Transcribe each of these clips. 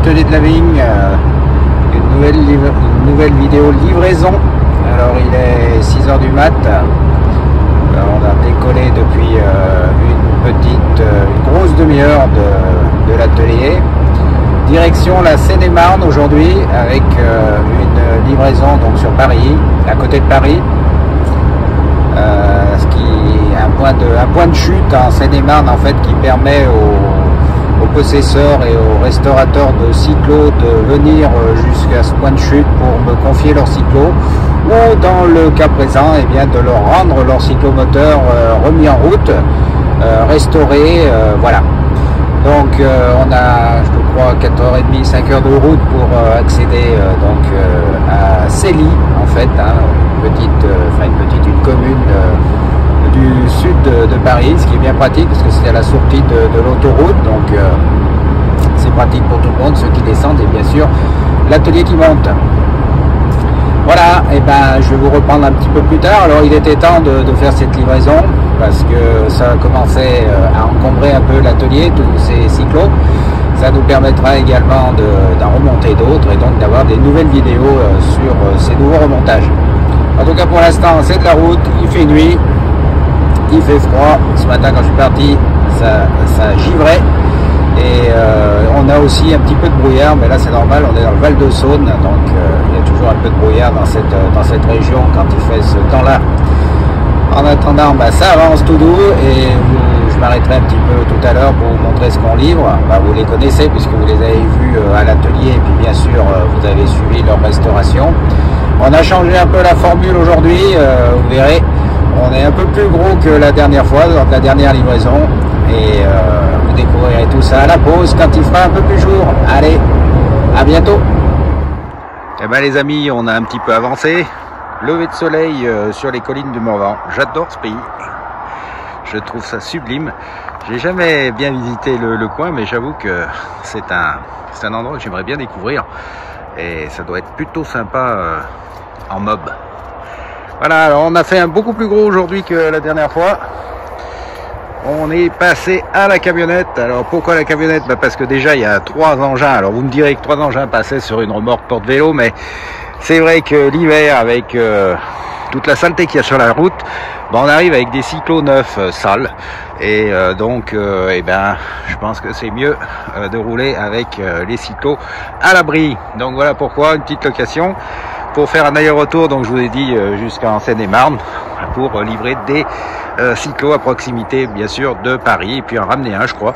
l'atelier de la vigne, une nouvelle vidéo livraison. Alors il est 6h du mat, on a décollé depuis une grosse demi-heure de l'atelier. Direction la Seine-et-Marne aujourd'hui avec une livraison donc sur Paris, à côté de Paris. Ce qui est un point de chute en Seine-et-Marne en fait, qui permet aux possesseurs et aux restaurateurs de cyclos de venir jusqu'à ce point de chute pour me confier leur cyclo, ou dans le cas présent et bien de leur rendre leur cyclomoteur remis en route, restauré, voilà. Donc on a, je crois, 4h30, 5 heures de route pour accéder à Cély en fait, hein, une commune du sud de Paris, ce qui est bien pratique parce que c'est à la sortie de l'autoroute, donc c'est pratique pour tout le monde, ceux qui descendent et bien sûr l'atelier qui monte. Voilà, et ben je vais vous reprendre un petit peu plus tard. Alors il était temps de faire cette livraison parce que ça commençait à encombrer un peu l'atelier, tous ces cyclos. Ça nous permettra également d'en remonter d'autres et donc d'avoir des nouvelles vidéos sur ces nouveaux remontages. En tout cas pour l'instant c'est de la route, il fait nuit, il fait froid. Ce matin quand je suis parti ça givrait. Et on a aussi un petit peu de brouillard, mais là c'est normal, on est dans le Val de Saône, donc il y a toujours un peu de brouillard dans cette région quand il fait ce temps-là. En attendant, bah, ça avance tout doux et je m'arrêterai un petit peu tout à l'heure pour vous montrer ce qu'on livre. Bah, vous les connaissez puisque vous les avez vus à l'atelier et puis bien sûr vous avez suivi leur restauration. On a changé un peu la formule aujourd'hui, vous verrez, on est un peu plus gros que la dernière fois, lors de la dernière livraison. Et vous découvrirez tout ça à la pause quand il fera un peu plus jour. Allez, à bientôt. Eh ben les amis, on a un petit peu avancé. Lever de soleil sur les collines du Morvan. J'adore ce pays. Je trouve ça sublime. J'ai jamais bien visité le coin, mais j'avoue que c'est un endroit que j'aimerais bien découvrir. Et ça doit être plutôt sympa en mob. Voilà, alors on a fait un beaucoup plus gros aujourd'hui que la dernière fois. On est passé à la camionnette. Alors pourquoi la camionnette? Bah parce que déjà il y a 3 engins. Alors vous me direz que 3 engins passaient sur une remorque porte-vélo, mais c'est vrai que l'hiver avec toute la saleté qu'il y a sur la route, bah, on arrive avec des cyclos neufs sales. Et donc eh ben, je pense que c'est mieux de rouler avec les cyclos à l'abri. Donc voilà pourquoi une petite location pour faire un aller-retour, donc je vous ai dit jusqu'en Seine-et-Marne, pour livrer des cyclos à proximité bien sûr de Paris, et puis en ramener un je crois,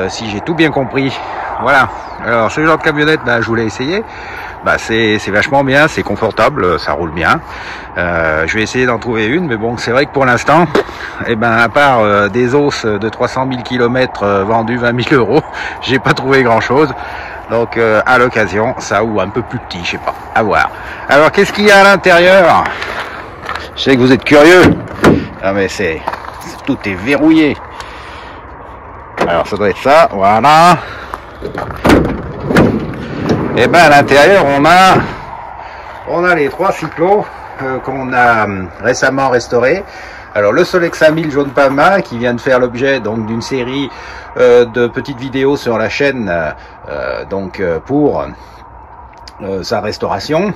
si j'ai tout bien compris. Voilà, alors ce genre de camionnette, bah, je voulais essayer, bah, c'est vachement bien, c'est confortable, ça roule bien. Je vais essayer d'en trouver une, mais bon, c'est vrai que pour l'instant, eh ben, à part des os de 300 000 km vendus 20 000 €, j'ai pas trouvé grand chose. Donc à l'occasion, ça, ou un peu plus petit, je sais pas, à voir. Alors qu'est-ce qu'il y a à l'intérieur? Je sais que vous êtes curieux. Ah mais tout est verrouillé. Alors ça doit être ça, voilà. Et ben à l'intérieur on a les 3 cyclos qu'on a récemment restaurés. Alors le Solex 5000 jaune Palma qui vient de faire l'objet donc d'une série de petites vidéos sur la chaîne pour sa restauration.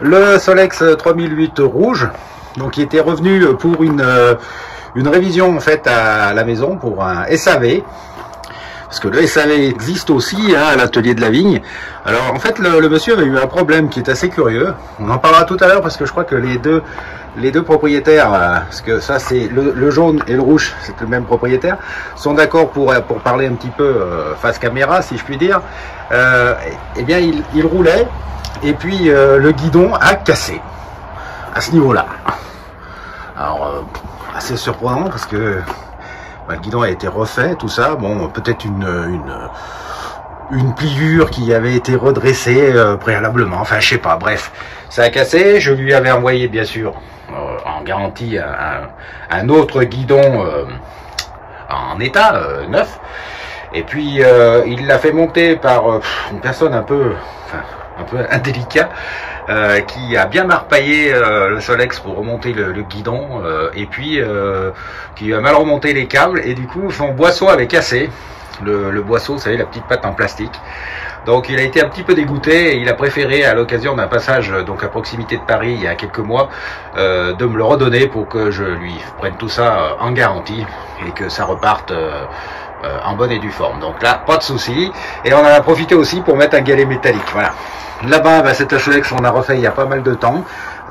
Le Solex 3008 rouge, donc qui était revenu pour une révision en fait à la maison pour un SAV. Parce que le SAV existe aussi hein, à l'atelier de la vigne. Alors en fait le monsieur avait eu un problème qui est assez curieux. On en parlera tout à l'heure parce que je crois que les deux propriétaires, parce que ça c'est le jaune et le rouge, c'est le même propriétaire, sont d'accord pour parler un petit peu face caméra si je puis dire. Eh bien il roulait et puis le guidon a cassé à ce niveau-là. Alors assez surprenant parce que le guidon a été refait, tout ça. Bon, peut-être une pliure qui avait été redressée préalablement. Enfin, je sais pas. Bref, ça a cassé. Je lui avais envoyé, bien sûr, en garantie, un autre guidon en état neuf. Et puis, il l'a fait monter par une personne un peu indélicat. Qui a bien marpaillé le Solex pour remonter le guidon et puis qui a mal remonté les câbles et du coup son boisseau avait cassé. Le boisseau, vous savez, la petite patte en plastique. Donc il a été un petit peu dégoûté et il a préféré, à l'occasion d'un passage donc à proximité de Paris il y a quelques mois, de me le redonner pour que je lui prenne tout ça en garantie et que ça reparte en bonne et due forme. Donc là, pas de souci. Et on en a profité aussi pour mettre un galet métallique. Voilà. Là-bas, bah, c'est un Solex qu'on a refait il y a pas mal de temps,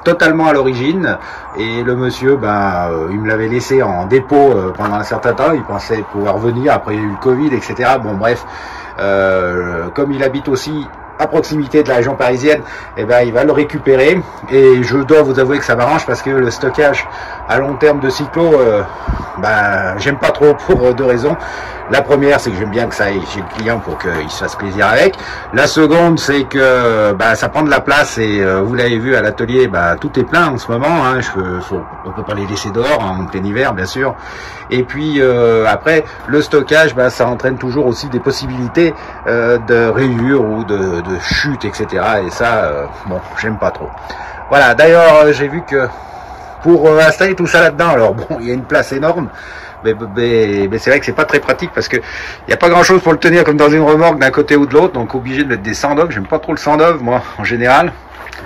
totalement à l'origine. Et le monsieur, bah, il me l'avait laissé en dépôt pendant un certain temps. Il pensait pouvoir venir. Après, il y a eu le Covid, etc. Bon, bref. Comme il habite aussi à proximité de la région parisienne, eh ben, il va le récupérer. Et je dois vous avouer que ça m'arrange parce que le stockage à long terme de cyclo, ben, j'aime pas trop pour deux raisons. La première, c'est que j'aime bien que ça aille chez le client pour qu'il se fasse plaisir avec. La seconde, c'est que bah, ça prend de la place et vous l'avez vu à l'atelier, bah, tout est plein en ce moment. Hein. On peut pas les laisser dehors en plein hiver, bien sûr. Et puis après, le stockage, bah, ça entraîne toujours aussi des possibilités de rayures ou de chute, etc. Et ça, bon, j'aime pas trop. Voilà. D'ailleurs, j'ai vu que pour installer tout ça là-dedans, alors bon, il y a une place énorme. Mais c'est vrai que c'est pas très pratique parce que il y a pas grand chose pour le tenir comme dans une remorque d'un côté ou de l'autre, donc obligé de mettre des sandovres. J'aime pas trop le sandovre moi en général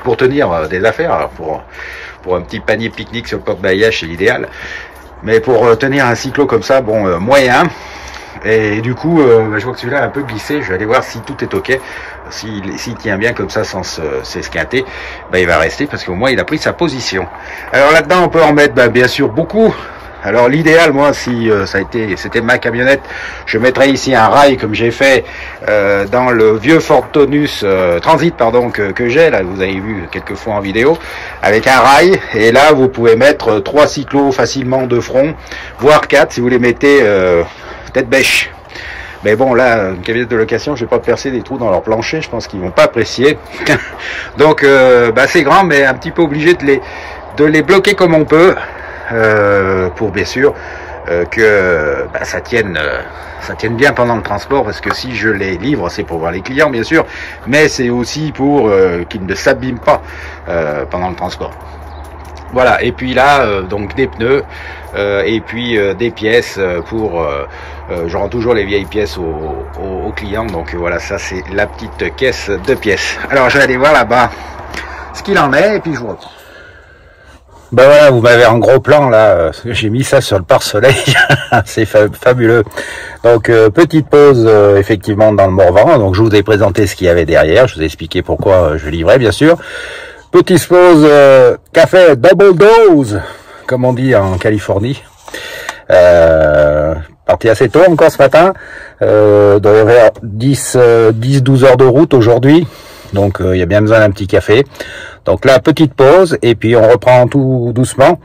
pour tenir des affaires. Alors, pour un petit panier pique-nique sur le porte-bagages c'est l'idéal, mais pour tenir un cyclo comme ça, bon, moyen. Et du coup, je vois que celui-là a un peu glissé. Je vais aller voir si tout est ok. S'il tient bien comme ça sans s'esquinter, bah, il va rester parce qu'au moins il a pris sa position. Alors là-dedans, on peut en mettre bien sûr beaucoup. Alors l'idéal, moi, si c'était ma camionnette, je mettrais ici un rail comme j'ai fait dans le vieux Ford Taunus Transit, pardon, que j'ai là, vous avez vu quelques fois en vidéo, avec un rail. Et là, vous pouvez mettre 3 cyclos facilement de front, voire 4 si vous les mettez tête bêche. Mais bon, là, une camionnette de location, je vais pas percer des trous dans leur plancher, je pense qu'ils vont pas apprécier. Donc, bah, c'est grand, mais un petit peu obligé de les bloquer comme on peut. Pour bien sûr que bah, ça tienne bien pendant le transport, parce que si je les livre, c'est pour voir les clients bien sûr, mais c'est aussi pour qu'ils ne s'abîment pas pendant le transport. Voilà, et puis là, donc des pneus, et puis des pièces pour... je rends toujours les vieilles pièces aux clients, donc voilà, ça c'est la petite caisse de pièces. Alors je vais aller voir là-bas ce qu'il en est, et puis je vous reprends. Ben voilà, vous m'avez en gros plan là, j'ai mis ça sur le pare-soleil, c'est fabuleux. Donc petite pause effectivement dans le Morvan, donc je vous ai présenté ce qu'il y avait derrière, je vous ai expliqué pourquoi je livrais bien sûr. Petite pause café double dose, comme on dit en Californie. Parti assez tôt encore ce matin, doit y avoir 10-12 heures de route aujourd'hui, donc il y a bien besoin d'un petit café. Donc là, petite pause, et puis on reprend tout doucement.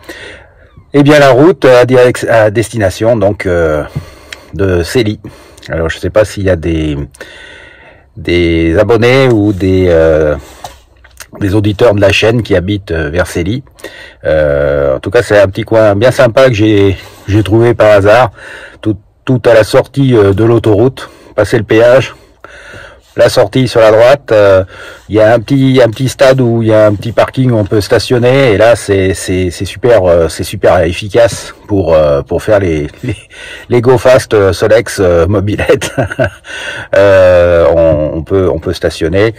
Et bien la route à destination donc de Célie. Alors je sais pas s'il y a des abonnés ou des auditeurs de la chaîne qui habitent vers Célie. En tout cas, c'est un petit coin bien sympa que j'ai trouvé par hasard, tout à la sortie de l'autoroute, passer le péage. La sortie sur la droite, il y a un petit stade où il y a un petit parking où on peut stationner, et là c'est super efficace pour faire les go fast Solex mobilette. On peut stationner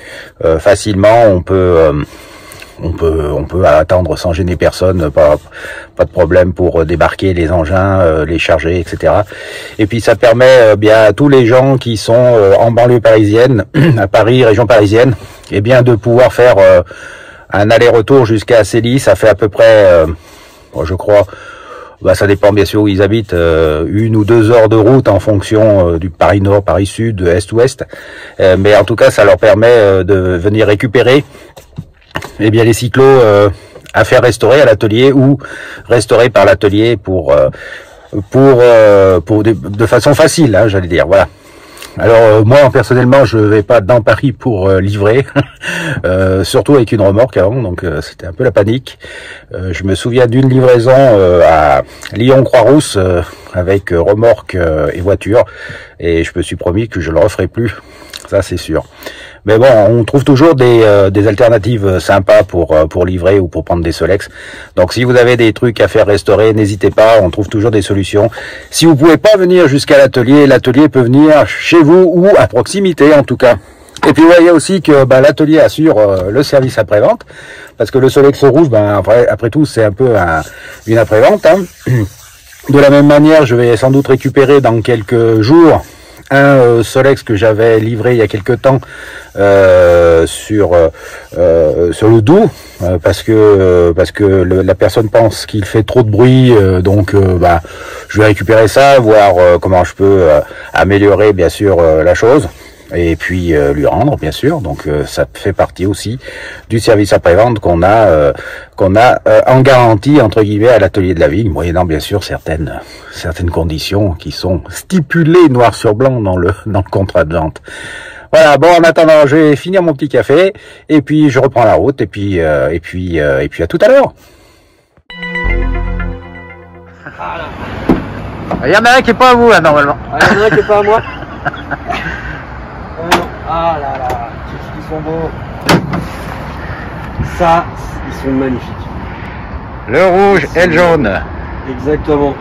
facilement, on peut attendre sans gêner personne, pas de problème pour débarquer les engins, les charger, etc. Et puis ça permet bien à tous les gens qui sont en banlieue parisienne, à Paris, région parisienne, et bien de pouvoir faire un aller-retour jusqu'à Célie. Ça fait à peu près, je crois, bah, ça dépend bien sûr où ils habitent, 1 ou 2 heures de route en fonction du Paris Nord, Paris Sud, Est-Ouest. Mais en tout cas, ça leur permet de venir récupérer eh bien les cyclos à faire restaurer à l'atelier ou restaurer par l'atelier de façon facile, hein, j'allais dire. Voilà. Alors moi personnellement je vais pas dans Paris pour livrer, surtout avec une remorque avant, donc c'était un peu la panique. Je me souviens d'une livraison à Lyon-Croix-Rousse avec remorque et voiture, et je me suis promis que je le referai plus, ça c'est sûr. Mais bon, on trouve toujours des alternatives sympas pour livrer ou pour prendre des Solex. Donc si vous avez des trucs à faire restaurer, n'hésitez pas, on trouve toujours des solutions. Si vous pouvez pas venir jusqu'à l'atelier peut venir chez vous ou à proximité en tout cas. Et puis vous voyez aussi que l'atelier assure le service après-vente, parce que le Solex rouge, après tout, c'est un peu une après-vente. Hein. De la même manière, je vais sans doute récupérer dans quelques jours un Solex que j'avais livré il y a quelques temps sur le Doubs, parce que la personne pense qu'il fait trop de bruit, donc je vais récupérer ça, voir comment je peux améliorer bien sûr la chose. Et puis lui rendre bien sûr, donc ça fait partie aussi du service après-vente qu'on a en garantie entre guillemets à l'atelier de la vigne, moyennant bien sûr certaines conditions qui sont stipulées noir sur blanc dans le contrat de vente. Voilà, bon, en attendant, je vais finir mon petit café et puis je reprends la route et puis à tout à l'heure. Il y en a un qui est pas à vous là, normalement. Il y en a un qui est pas à moi. Ah là là, ils sont beaux. Ça, ils sont magnifiques. Le rouge et le jaune. Exactement.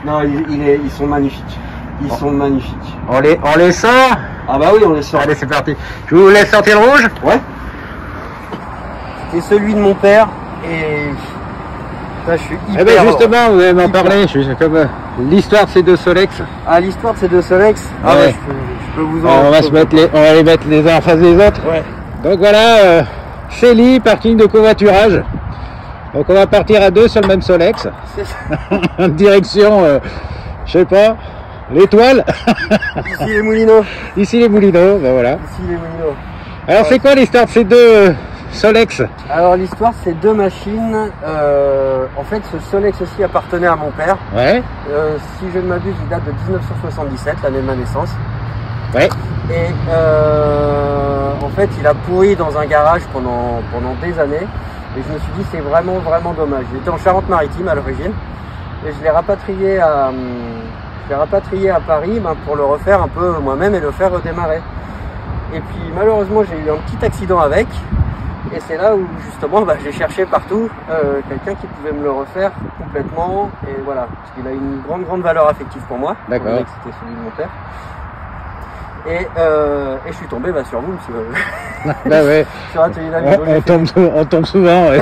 Non, ils sont magnifiques. Ils sont magnifiques. On les sort. Ah bah oui, on les sort. Allez, c'est parti. Je vous laisse sortir le rouge. Ouais. C'est celui de mon père et là, je suis hyper... Eh ben justement, vous allez m'en parler. Comme l'histoire de ces deux Solex. Ah, l'histoire de ces deux Solex. Ah ouais. Je peux vous en... On va les mettre les uns en face des autres. Ouais. Donc voilà, Shelly, parking de covoiturage. Donc on va partir à deux sur le même Solex. C'est ça. En direction, je sais pas, l'étoile. Ici les Moulineaux. Ici les Moulineaux, ben voilà. Ici les Moulineaux. Alors c'est quoi l'histoire de ces deux Solex? Alors l'histoire, c'est deux machines. En fait, ce Solex aussi appartenait à mon père. Ouais. Si je ne m'abuse, il date de 1977, l'année de ma naissance. Ouais. Et en fait, il a pourri dans un garage pendant des années. Et je me suis dit, c'est vraiment dommage. J'étais en Charente-Maritime à l'origine. Et je l'ai rapatrié à Paris pour le refaire un peu moi-même et le faire redémarrer. Et puis malheureusement, j'ai eu un petit accident avec. Et c'est là où justement j'ai cherché partout quelqu'un qui pouvait me le refaire complètement. Et voilà, parce qu'il a une grande valeur affective pour moi. D'accord. C'était celui de mon père. Et je suis tombé sur vous, monsieur. Bah ouais. Sur Atelier Navi. On tombe souvent. Ouais.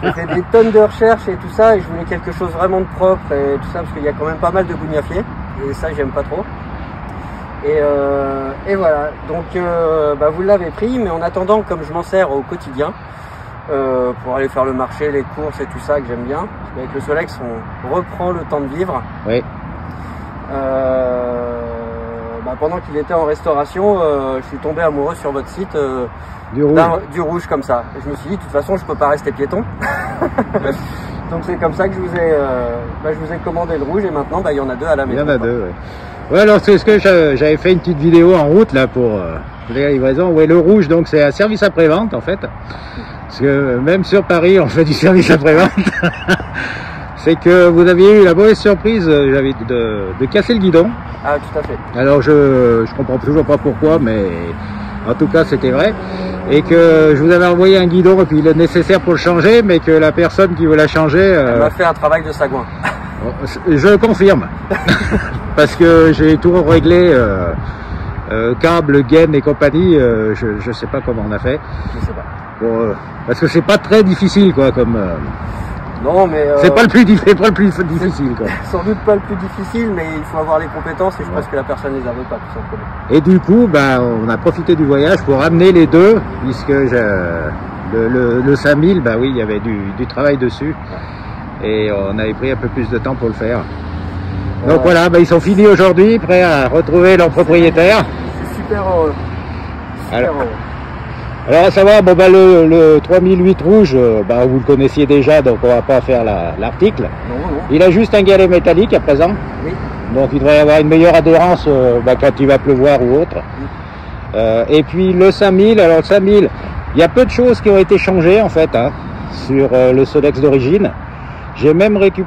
J'ai fait des tonnes de recherches et tout ça, et je voulais quelque chose vraiment de propre et tout ça, parce qu'il y a quand même pas mal de gougnafiers, et ça j'aime pas trop. Et voilà, donc vous l'avez pris, mais en attendant, comme je m'en sers au quotidien, pour aller faire le marché, les courses et tout ça que j'aime bien, avec le Solex on reprend le temps de vivre. Oui. Pendant qu'il était en restauration, je suis tombé amoureux sur votre site du rouge comme ça. Et je me suis dit, de toute façon, je peux pas rester piéton. Donc c'est comme ça que je vous ai commandé le rouge et maintenant, il y en a deux à la maison. Il y en a deux, oui. Ouais, alors c'est ce que j'avais fait une petite vidéo en route là pour la livraison. Ouais, le rouge, donc c'est un service après-vente en fait. Parce que même sur Paris, on fait du service après-vente. C'est que vous aviez eu la mauvaise surprise de casser le guidon. Ah, tout à fait. Alors je comprends toujours pas pourquoi, mais en tout cas c'était vrai. Et que je vous avais envoyé un guidon et puis le nécessaire pour le changer, mais que la personne qui veut la changer... Elle m'a fait un travail de sagouin. Je confirme. Parce que j'ai tout réglé, câble, gaine et compagnie, je sais pas comment on a fait. Je sais pas. Bon, parce que c'est pas très difficile quoi comme... Non, mais c'est pas le plus difficile quoi. Sans doute pas le plus difficile, mais il faut avoir les compétences et je pense que la personne les avait pas tout simplement. Et du coup, on a profité du voyage pour ramener les deux, puisque le 5000, oui, il y avait du travail dessus et on avait pris un peu plus de temps pour le faire. Donc voilà, ils sont finis aujourd'hui, prêts à retrouver leur propriétaire. C'est super heureux. Alors à savoir, le 3008 rouge, vous le connaissiez déjà, donc on va pas faire l'article. Non. Il a juste un galet métallique à présent. Oui. Donc il devrait avoir une meilleure adhérence quand il va pleuvoir ou autre. Oui. Et puis le 5000, alors le 5000, il y a peu de choses qui ont été changées en fait sur le Solex d'origine. J'ai même réussi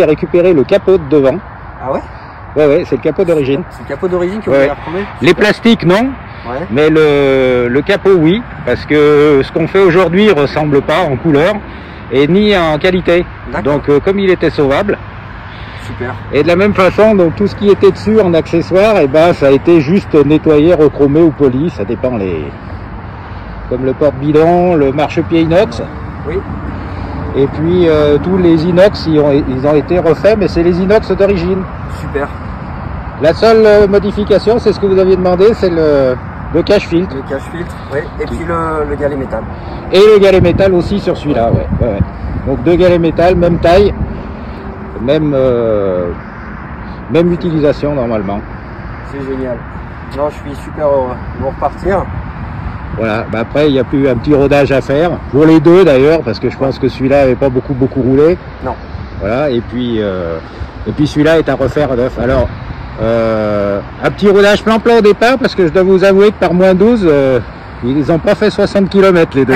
à récupérer le capot de devant. Ah ouais? Ouais, c'est le capot d'origine. C'est le capot d'origine que vous avez retrouvé? Les plastiques non. Ouais. Mais le capot oui, parce que ce qu'on fait aujourd'hui ne ressemble pas en couleur et ni en qualité. Donc comme il était sauvable, Super. Et de la même façon, donc tout ce qui était dessus en accessoire, et ben ça a été juste nettoyé, rechromé ou poli, ça dépend comme le porte-bidon, le marchepied inox. Oui. Et puis tous les inox, ils ont été refaits, mais c'est les inox d'origine. Super. La seule modification, c'est ce que vous aviez demandé, c'est le cache filtre. Le cache filtre, oui. Et puis le galet métal. Et le galet métal aussi sur celui-là, ouais. Donc 2 galets métal, même taille, même utilisation normalement. C'est génial. Non, je suis super heureux. Ils vont repartir. Voilà, bah après il n'y a plus un petit rodage à faire, pour les deux d'ailleurs, parce que je pense que celui-là n'avait pas beaucoup roulé. Non. Voilà, et puis celui-là est à refaire neuf. Alors, un petit rodage plan-plan au départ, parce que je dois vous avouer que par moins 12, ils n'ont pas fait 60 km les deux.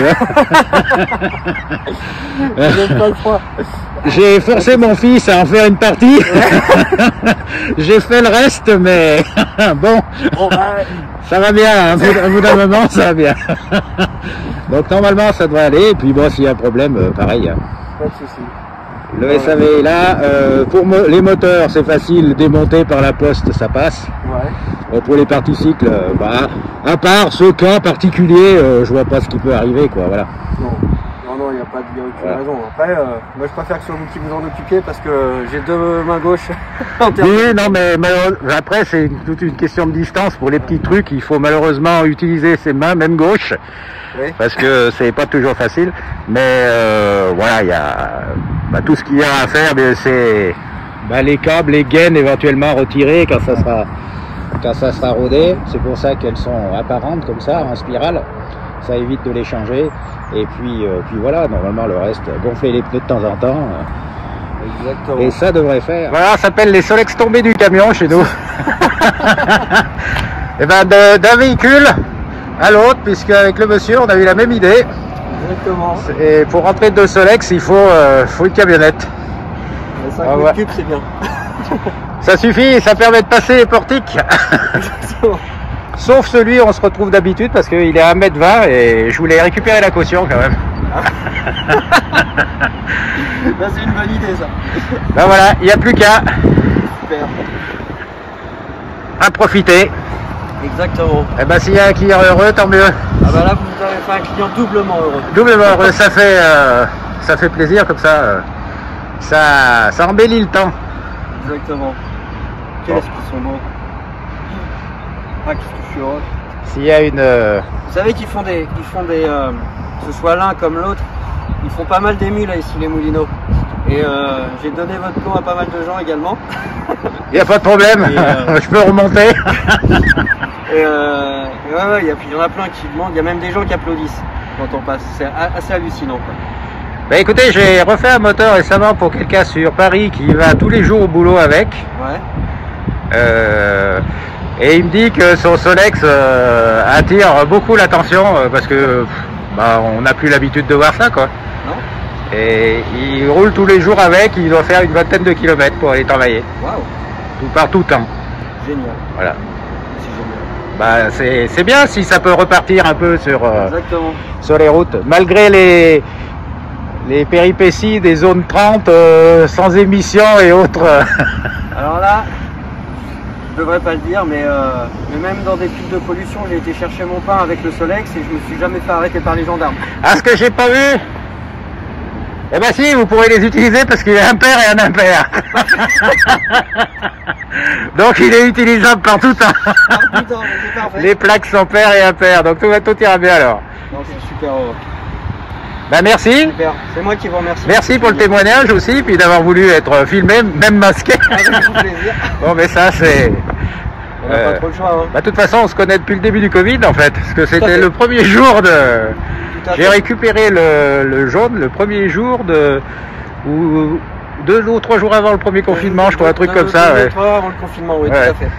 Pas le froid. J'ai forcé mon fils à en faire une partie. J'ai fait le reste, mais bon, ça va bien, au bout d'un moment, ça va bien. Donc normalement, ça devrait aller. Et puis bon, s'il y a un problème, pareil. Pas de souci. Le SAV est là. Pour les moteurs, c'est facile, démonter par la poste, ça passe. Ouais. Pour les parties cycles, bah, à part ce cas particulier, je vois pas ce qui peut arriver, quoi. Voilà. Non, il n'y a aucune raison. Après, moi je préfère que ce soit vous qui vous en occupiez parce que j'ai 2 mains gauches. Oui, non, mais après, c'est toute une question de distance. Pour les petits trucs, il faut malheureusement utiliser ses mains, même gauche, oui. Parce que c'est pas toujours facile. Mais voilà, il y a tout ce qu'il y a à faire, c'est les câbles, les gaines éventuellement retirées quand ça sera rodé. C'est pour ça qu'elles sont apparentes comme ça, en spirale. Ça évite de les changer. Et puis voilà, normalement le reste, gonfler les pneus de temps en temps. Exactement. Et ça devrait faire. Voilà, ça s'appelle les Solex tombés du camion chez nous. Et ben d'un véhicule à l'autre, puisque avec le monsieur on a eu la même idée. Exactement. Et pour rentrer 2 Solex, il faut une camionnette. 5 mètres cubes, c'est bien. Ça suffit, ça permet de passer les portiques. Sauf celui où on se retrouve d'habitude parce qu'il est à 1,20 m et je voulais récupérer la caution quand même. Là, c'est une bonne idée ça. Ben voilà, il n'y a plus qu'à. Super. À profiter. Exactement. Et ben s'il y a un client heureux, tant mieux. Ah bah là vous avez fait un client doublement heureux. Doublement heureux, ça fait plaisir comme ça. Ça embellit le temps. Exactement. Qu'est-ce qu'ils sont beaux. Ah, qu'est-ce que je suis heureux. S'il y a une... Vous savez qu'ils font des que ce soit l'un comme l'autre, ils font pas mal d'émus là ici les Moulineaux. Et j'ai donné votre nom à pas mal de gens également. Il n'y a pas de problème, je peux remonter. Et ouais, il y en a plein qui demandent, il y a même des gens qui applaudissent quand on passe, c'est assez hallucinant quoi. Bah écoutez, j'ai refait un moteur récemment pour quelqu'un sur Paris qui va tous les jours au boulot avec. Ouais. Et il me dit que son Solex attire beaucoup l'attention parce que on n'a plus l'habitude de voir ça quoi. Non. Et il roule tous les jours avec, il doit faire une 20aine de kilomètres pour aller travailler. Waouh. Tout temps. Génial. Voilà. C'est génial. C'est bien si ça peut repartir un peu sur les routes, malgré les péripéties des zones 30 sans émission et autres. Alors là, je devrais pas le dire, mais même dans des pics de pollution, j'ai été chercher mon pain avec le Solex et je me suis jamais fait arrêter par les gendarmes. Ah, ce que j'ai pas vu? Eh ben si, vous pourrez les utiliser parce qu'il est impair et un impair. Donc il est utilisable par tout temps. Les plaques sont paires et impaires, donc tout ira bien alors. Non, c'est super heureux. Ben merci. Super, c'est moi qui vous remercie. Merci pour le témoignage aussi, puis d'avoir voulu être filmé, même masqué. Avec tout plaisir. Bon, mais ça c'est... On n'a pas trop le choix. Hein. De toute façon, on se connaît depuis le début du Covid en fait, parce que c'était le premier jour de... J'ai récupéré le jaune le premier jour ou 2 ou 3 jours avant le premier confinement, je crois, un truc comme ça. 2 ou 3 avant le confinement, oui, ouais. tout à fait.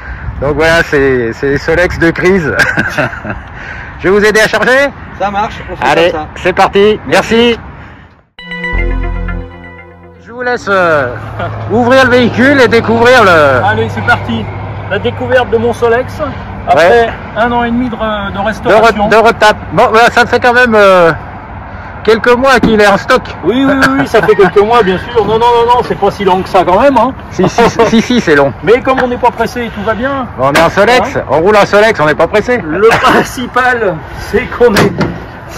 Donc voilà, c'est les Solex de crise. Je vais vous aider à charger? Ça marche, on fait allez, comme ça. C'est parti, merci. Je vous laisse ouvrir le véhicule et découvrir le... Allez, c'est parti. La découverte de mon Solex, après 1 an et demi de restauration. De retape. Bon, ça fait quand même quelques mois qu'il est en stock. Oui, ça fait quelques mois, bien sûr. Non, c'est pas si long que ça quand même. Hein. Si, c'est long. Mais comme on n'est pas pressé, tout va bien. On est en Solex, on roule en Solex, on n'est pas pressé. Le principal, c'est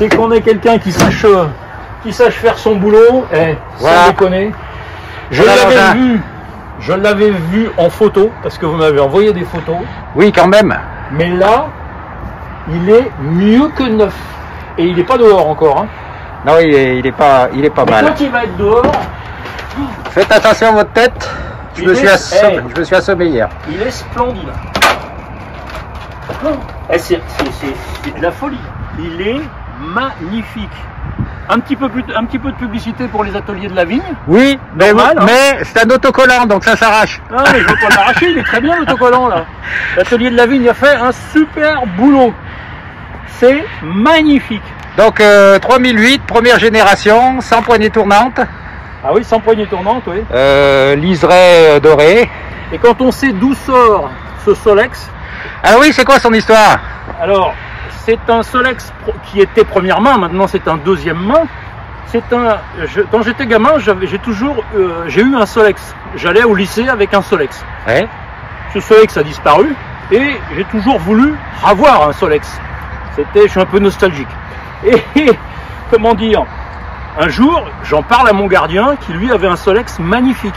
qu'on est quelqu'un qui sache faire son boulot. Voilà. Sans déconner. Je l'avais vu en photo, parce que vous m'avez envoyé des photos. Oui, quand même. Mais là, il est mieux que neuf. Et il n'est pas dehors encore. Hein. Non, il est pas mal. Quand il va être dehors, faites attention à votre tête. Je me suis assommé hier. il est splendide. C'est de la folie. Il est magnifique. Un petit peu de publicité pour les ateliers de la vigne. Oui, Normal, mais c'est un autocollant, donc ça s'arrache. Non, mais je ne veux pas l'arracher, il est très bien l'autocollant là. L'atelier de la vigne a fait un super boulot. C'est magnifique. Donc 3008, première génération, sans poignée tournante. Ah oui, sans poignée tournante, oui. Liseré doré. Et quand on sait d'où sort ce Solex. Ah oui, c'est quoi son histoire? Alors, c'est un Solex qui était première main, maintenant c'est un deuxième main. Quand j'étais gamin, j'ai eu un Solex. J'allais au lycée avec un Solex. Ouais. Ce Solex a disparu et j'ai toujours voulu avoir un Solex. Je suis un peu nostalgique. Et comment dire, un jour, j'en parle à mon gardien qui lui avait un Solex magnifique.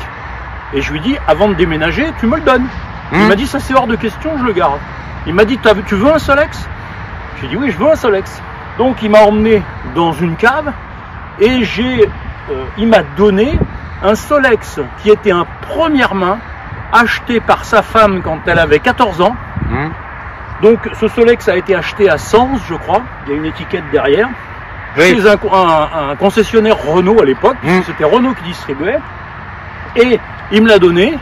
Et je lui dis, avant de déménager, tu me le donnes. Il m'a dit, ça c'est hors de question, je le garde. Il m'a dit, tu veux un Solex? J'ai dit, oui, je veux un Solex. Donc il m'a emmené dans une cave et il m'a donné un Solex qui était un première main, acheté par sa femme quand elle avait 14 ans. Donc ce Solex a été acheté à Sens, je crois, il y a une étiquette derrière, chez un concessionnaire Renault à l'époque, c'était Renault qui distribuait, et il me l'a donné,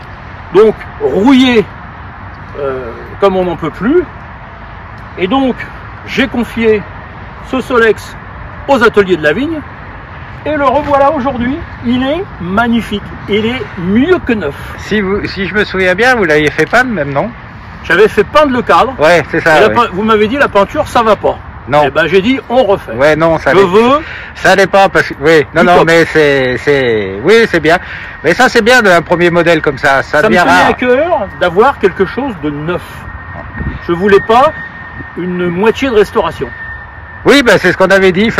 donc rouillé comme on n'en peut plus, et donc j'ai confié ce Solex aux ateliers de la vigne, et le revoilà aujourd'hui, il est magnifique, il est mieux que neuf. Si je me souviens bien, vous l'aviez fait peindre même, non? J'avais fait peindre le cadre. Ouais, c'est ça. Ouais. Vous m'avez dit la peinture, ça va pas. Non. Et ben j'ai dit on refait. Ouais, non, ça. Ça n'est pas parce que. Oui, non, mais oui, c'est bien. Mais ça, c'est bien d'un premier modèle comme ça. Ça devient rare. Ça me tenait à cœur d'avoir quelque chose de neuf. Je voulais pas une moitié de restauration. Oui, ben c'est ce qu'on avait dit,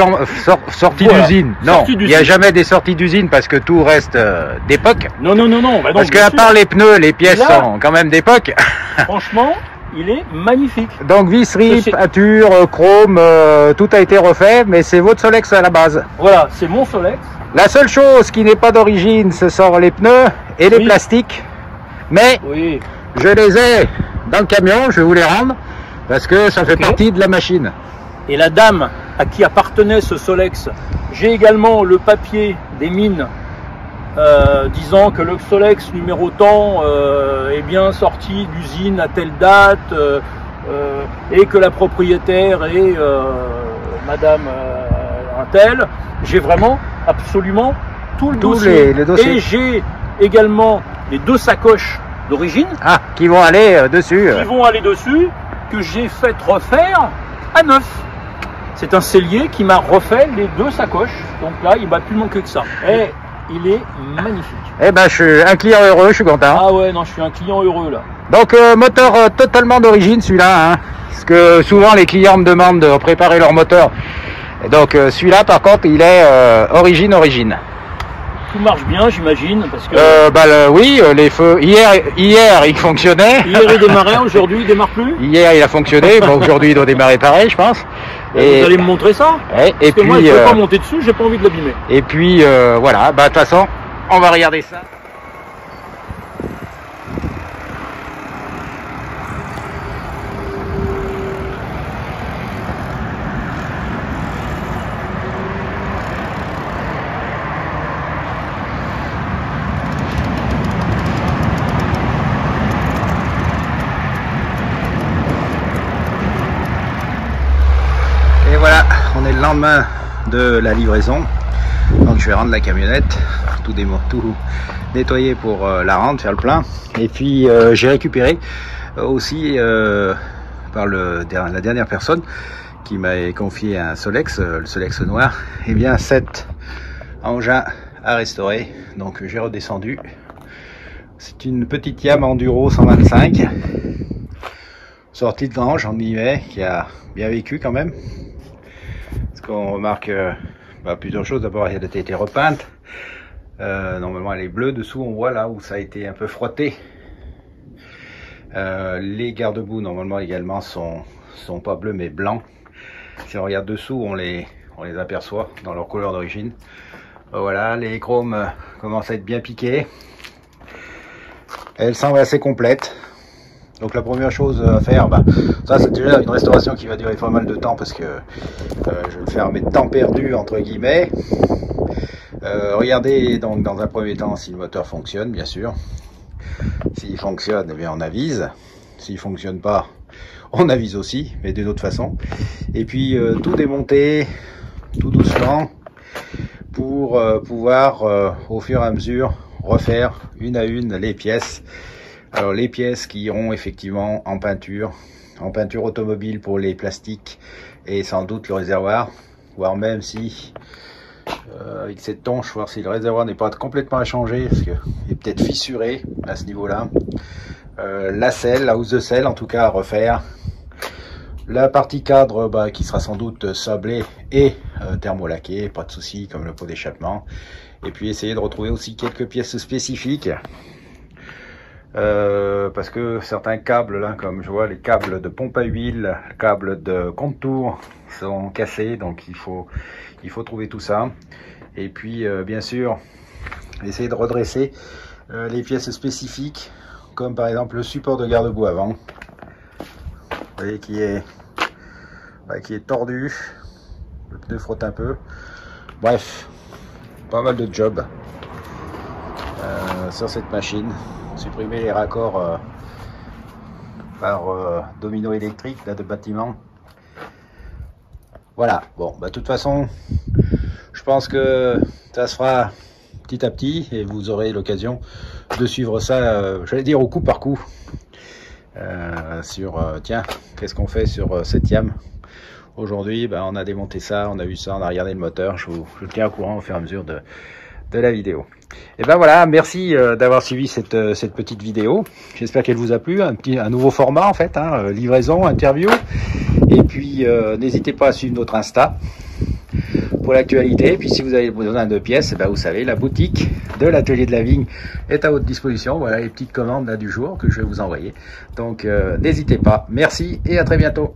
sortie d'usine. Non, il n'y a jamais des sorties d'usine parce que tout reste d'époque. Non. Bah parce qu'à part les pneus, les pièces sont quand même d'époque. Franchement, il est magnifique. Donc visserie, peinture, chrome, tout a été refait, mais c'est votre Solex à la base. Voilà, c'est mon Solex. La seule chose qui n'est pas d'origine, ce sont les pneus et les plastiques. Mais je les ai dans le camion, je vais vous les rendre, parce que ça fait partie de la machine. Et la dame à qui appartenait ce Solex, j'ai également le papier des mines disant que le Solex numéro tant est bien sorti d'usine à telle date et que la propriétaire est madame Intel. J'ai vraiment absolument tout le dossier. Le dossier. Et j'ai également les 2 sacoches d'origine. Ah, qui vont aller dessus. Qui vont aller dessus, que j'ai fait refaire à neuf. C'est un sellier qui m'a refait les 2 sacoches. Donc là, il m'a plus manqué que ça. Et il est magnifique. Eh ben, je suis un client heureux, je suis content. Ah ouais, non, je suis un client heureux là. Donc, moteur totalement d'origine, celui-là. Hein, parce que souvent, les clients me demandent de préparer leur moteur. Et donc, celui-là, par contre, il est origine. Tout marche bien, j'imagine, parce que... oui, les feux... Hier, il fonctionnait. Hier, il démarrait, aujourd'hui, il démarre plus. Hier, il a fonctionné. Bon, aujourd'hui, il doit démarrer pareil, je pense. Et vous allez me montrer ça? Ouais, parce que moi, je ne peux pas monter dessus, j'ai pas envie de l'abîmer. Et puis, voilà, de toute façon, on va regarder ça. Voilà, on est le lendemain de la livraison, donc je vais rendre la camionnette, tout nettoyer pour la rendre, faire le plein, et puis j'ai récupéré aussi par la dernière personne qui m'a confié un Solex, le Solex noir. Et bien cet engin à restaurer, donc j'ai redescendu. C'est une petite Yamaha Enduro 125, sortie de grange en guillemets, qui a bien vécu quand même. Parce qu'on remarque plusieurs choses. D'abord, elle a été repeinte. Normalement, elle est bleue dessous. On voit là où ça a été un peu frotté. Les garde-boue normalement également sont pas bleus mais blancs. Si on regarde dessous, on les aperçoit dans leur couleur d'origine. Voilà, les chromes commencent à être bien piqués. Elle semble assez complète. Donc la première chose à faire, ça c'est déjà une restauration qui va durer pas mal de temps parce que je vais le faire mes temps perdus entre guillemets. Regardez donc dans un premier temps si le moteur fonctionne, bien sûr. S'il fonctionne, eh bien on avise. S'il fonctionne pas, on avise aussi, mais d'une autre façon. Et puis tout démonter, tout doucement, pour pouvoir au fur et à mesure refaire une à une les pièces. Alors les pièces qui iront effectivement en peinture automobile pour les plastiques et sans doute le réservoir, voire même si avec cette tonche, voir si le réservoir n'est pas complètement à changer parce qu'il est peut-être fissuré à ce niveau-là. La selle, la housse de selle en tout cas à refaire. La partie cadre qui sera sans doute sablée et thermolaquée, pas de souci, comme le pot d'échappement. Et puis essayer de retrouver aussi quelques pièces spécifiques. Parce que certains câbles là, comme je vois les câbles de pompe à huile, câbles de contour sont cassés, donc il faut trouver tout ça. Et puis bien sûr essayer de redresser les pièces spécifiques, comme par exemple le support de garde-boue avant, vous voyez qui est tordu, le pneu frotte un peu. Bref, pas mal de job sur cette machine. Supprimer les raccords par domino électrique là, de bâtiment. Voilà, bon, de toute façon, je pense que ça se fera petit à petit et vous aurez l'occasion de suivre ça, j'allais dire au coup par coup. Tiens, qu'est-ce qu'on fait sur cette Yamaha aujourd'hui? On a démonté ça, on a vu ça, on a regardé le moteur. Je le tiens au courant au fur et à mesure de la vidéo. Et voilà, merci d'avoir suivi cette petite vidéo. J'espère qu'elle vous a plu, un nouveau format en fait, livraison, interview. Et puis n'hésitez pas à suivre notre Insta pour l'actualité. Et puis si vous avez besoin de pièces, vous savez, la boutique de l'atelier de la vigne est à votre disposition. Voilà les petites commandes là du jour que je vais vous envoyer. Donc n'hésitez pas. Merci et à très bientôt.